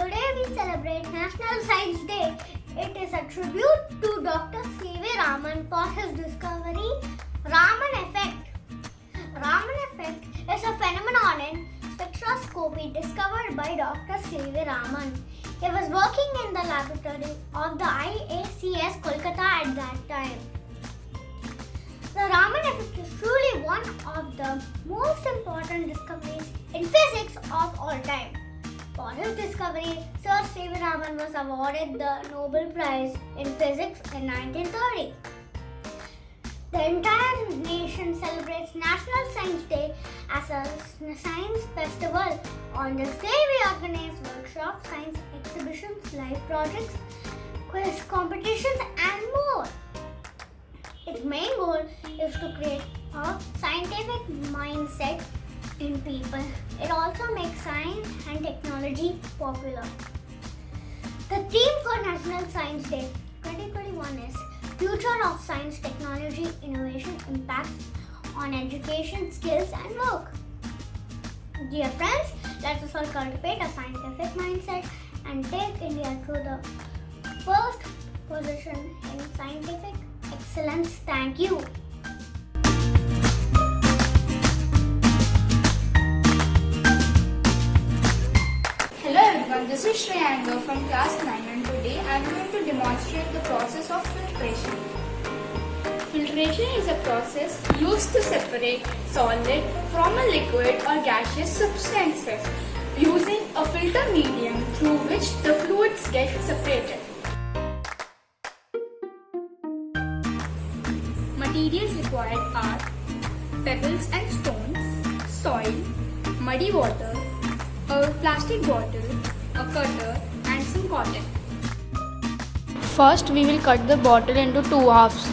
Today we celebrate National Science Day. It is a tribute to Dr. C.V. Raman for his discovery, Raman effect. Raman effect is a phenomenon in spectroscopy discovered by Dr. C.V. Raman. He was working in the laboratory of the IACS Kolkata at that time. The Raman effect is truly one of the most important discoveries in physics of all time. For his discovery, Sir C.V. Raman was awarded the Nobel Prize in Physics in 1930. The entire nation celebrates National Science Day as a science festival. On this day, we organize workshops, science exhibitions, live projects, quiz competitions, and more. Its main goal is to create a scientific mindset in people. It also makes science and technology popular. The theme for National Science Day 2021 is Future of Science, Technology, Innovation, Impacts on Education, Skills and Work. Dear friends, let us all cultivate a scientific mindset and take India to the first position in scientific excellence. Thank you. Hello everyone, this is Shreyanka from class 9 and today I am going to demonstrate the process of filtration. Filtration is a process used to separate solid from a liquid or gaseous substances using a filter medium through which the fluids get separated. Materials required are pebbles and stones, soil, muddy water, a plastic bottle, a cutter and some cotton. First we will cut the bottle into two halves.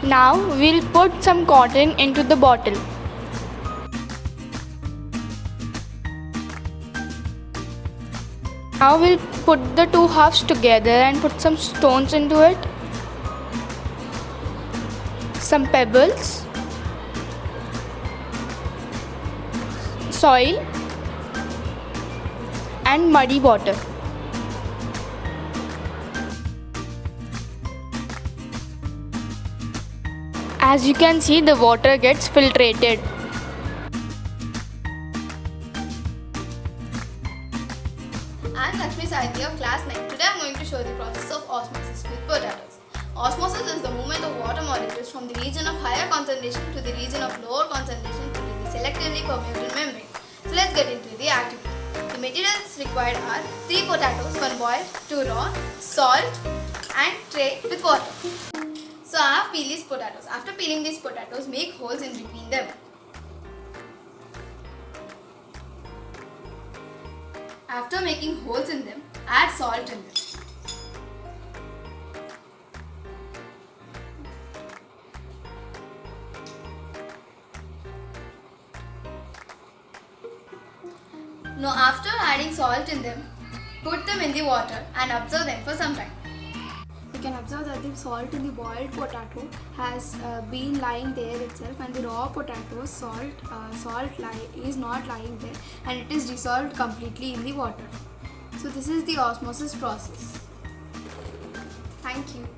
Now we'll put some cotton into the bottle. Now we'll put the two halves together and put some stones into it, some pebbles, soil and muddy water. As you can see, the water gets filtrated. I'm Lakshmi Sahithi of class 9. Today I'm going to show the process of osmosis with potatoes. Osmosis is the movement of water molecules from the region of higher concentration to the region of lower concentration through the selectively permeable membrane. So let's get into the activity. The materials required are 3 potatoes, 1 boiled, 2 raw, salt and tray with water. So I have peeled these potatoes. After peeling these potatoes, make holes in between them. After making holes in them, add salt in them. Now after adding salt in them, put them in the water and observe them for some time. You can observe that the salt in the boiled potato has been lying there itself, and the raw potato salt is not lying there, and it is dissolved completely in the water. So this is the osmosis process. Thank you.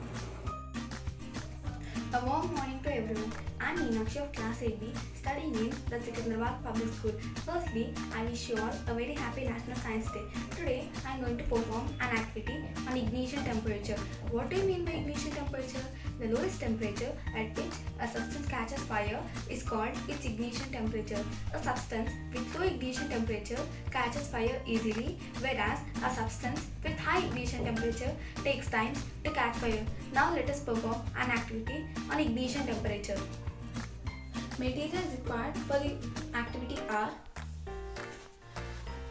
A warm morning to everyone. I'm Meenakshi of class 8B, studying in the Secunderabad Public School. Firstly, I wish you all a very happy National Science Day. Today, I'm going to perform an activity on ignition temperature. What do you mean by ignition temperature? The lowest temperature at which a substance catches fire is called its ignition temperature. A substance with low ignition temperature catches fire easily, whereas a substance with high ignition temperature takes time to catch fire. Now let us perform an activity on ignition temperature. Materials required for the activity are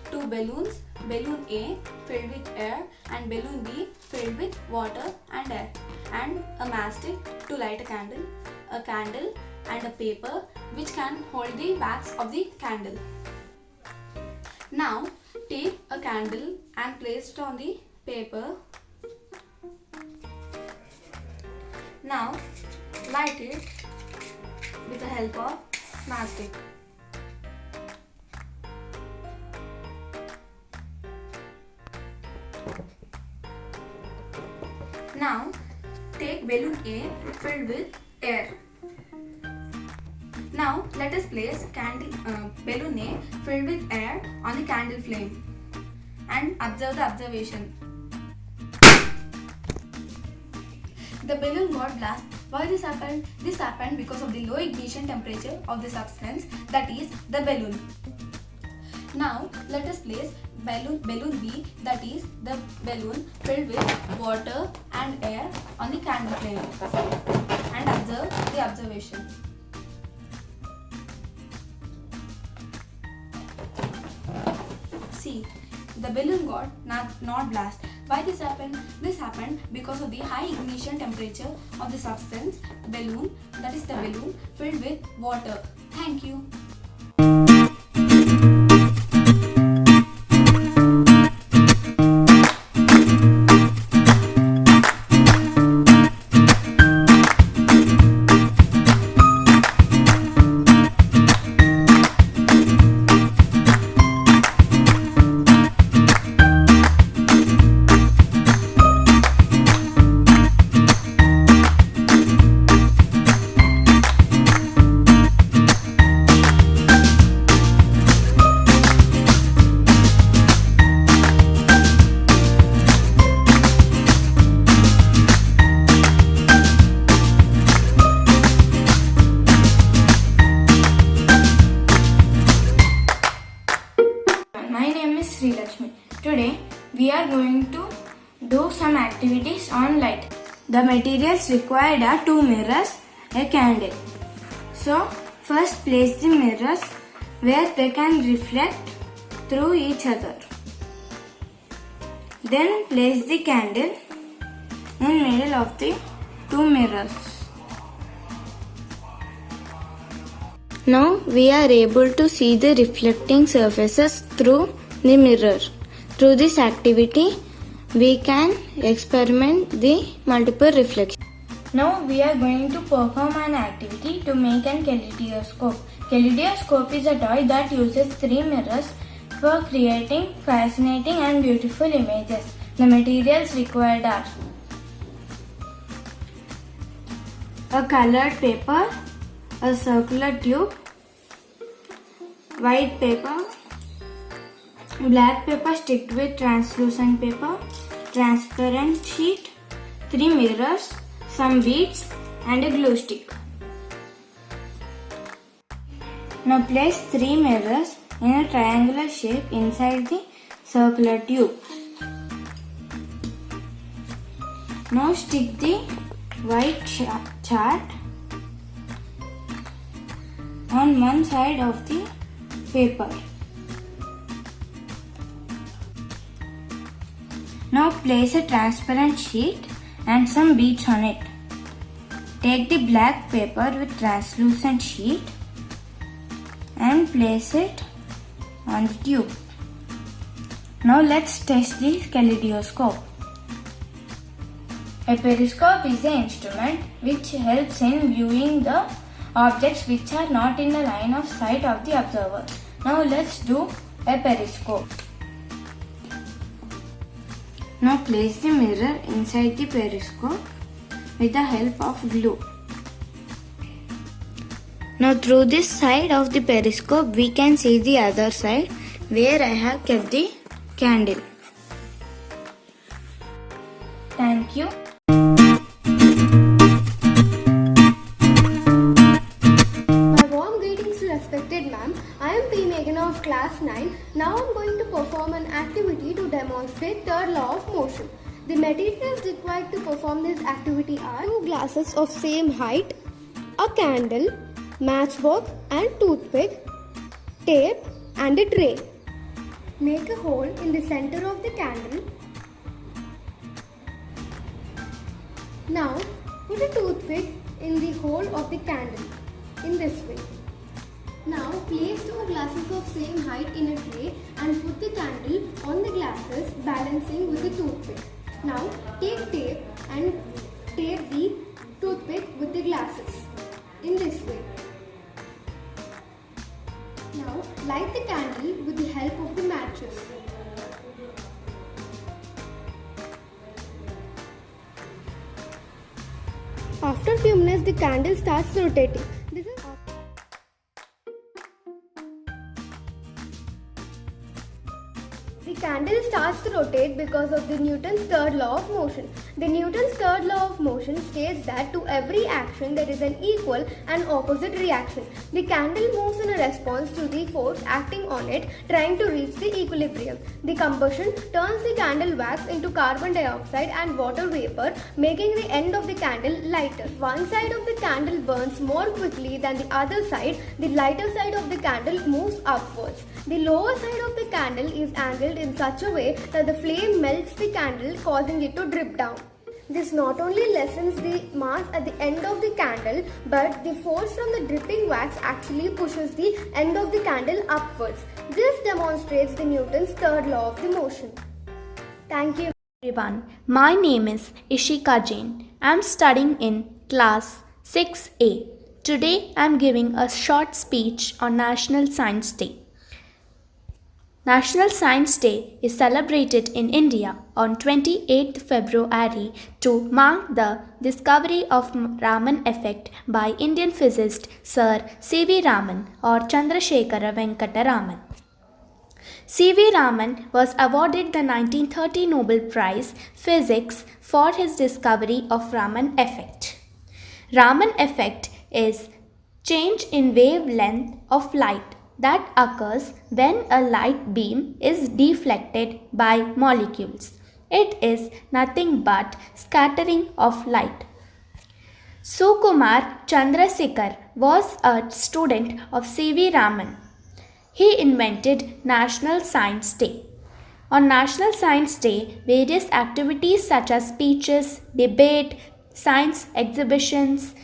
2 balloons, balloon A filled with air and balloon B filled with water and air, and a matchstick to light a candle and a paper which can hold the wax of the candle. Now take a candle and place it on the paper. Now light it with the help of matchstick. Now take balloon A filled with air. Now let us place balloon A filled with air on the candle flame and observe the observation. The balloon got blast. Why this happened? This happened because of the low ignition temperature of the substance, that is the balloon. Now let us place balloon B, that is the balloon filled with water and air on the candle flame and observe the observation. See, the balloon got not blast. Why this happened? This happened because of the high ignition temperature of the substance balloon, that is the balloon filled with water. Thank you. My name is Sri Lakshmi. Today we are going to do some activities on light. The materials required are 2 mirrors, a candle. So first place the mirrors where they can reflect through each other. Then place the candle in middle of the 2 mirrors. Now we are able to see the reflecting surfaces through the mirror. Through this activity, we can experiment the multiple reflections. Now we are going to perform an activity to make an kaleidoscope. Kaleidoscope is a toy that uses 3 mirrors for creating fascinating and beautiful images. The materials required are a colored paper, a circular tube, white paper, black paper sticked with translucent paper, transparent sheet, 3 mirrors, some beads and a glue stick. Now place 3 mirrors in a triangular shape inside the circular tube. Now stick the white chart on one side of the paper. Now place a transparent sheet and some beads on it. Take the black paper with translucent sheet and place it on the tube. Now let's test the kaleidoscope. A periscope is an instrument which helps in viewing the objects which are not in the line of sight of the observer. Now let's do a periscope. Now place the mirror inside the periscope with the help of glue. Now through this side of the periscope we can see the other side where I have kept the candle. Thank you. My warm greetings to respected ma'am. I am P. Meghana of class 9. Now I am going to perform an activity to demonstrate third law of motion. The materials required to perform this activity are 2 glasses of same height, a candle, matchbox and toothpick, tape and a tray. Make a hole in the center of the candle. Now put a toothpick in the hole of the candle in this way. Now place 2 glasses of same height in a tray and put the candle on the glasses balancing with the toothpick. Now take tape and tape the toothpick with the glasses in this way. Now light the candle with the help of the matches. After a few minutes, the candle starts rotating. The candle starts to rotate because of the Newton's third law of motion. The Newton's third law of motion states that to every action there is an equal and opposite reaction. The candle moves in a response to the force acting on it, trying to reach the equilibrium. The combustion turns the candle wax into carbon dioxide and water vapor, making the end of the candle lighter. If one side of the candle burns more quickly than the other side, the lighter side of the candle moves upwards. The lower side of the candle is angled in such a way that the flame melts the candle, causing it to drip down. This not only lessens the mass at the end of the candle, but the force from the dripping wax actually pushes the end of the candle upwards. This demonstrates the Newton's third law of the motion. Thank you. Everyone, my name is Ishika Jain. I am studying in class 6A. Today I am giving a short speech on National Science Day. National Science Day is celebrated in India on 28th February to mark the discovery of Raman effect by Indian physicist Sir C.V. Raman or Chandrasekhara Venkata Raman. C.V. Raman was awarded the 1930 Nobel Prize Physics for his discovery of Raman effect. Raman effect is change in wavelength of light that occurs when a light beam is deflected by molecules. It is nothing but scattering of light. Sukumar Chandrasekhar was a student of C.V. Raman. He invented National Science Day. On National Science Day, various activities such as speeches, debate, science exhibitions,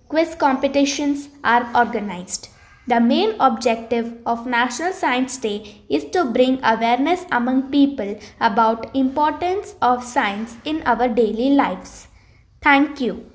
quiz competitions are organized. The main objective of National Science Day is to bring awareness among people about importance of science in our daily lives. Thank you.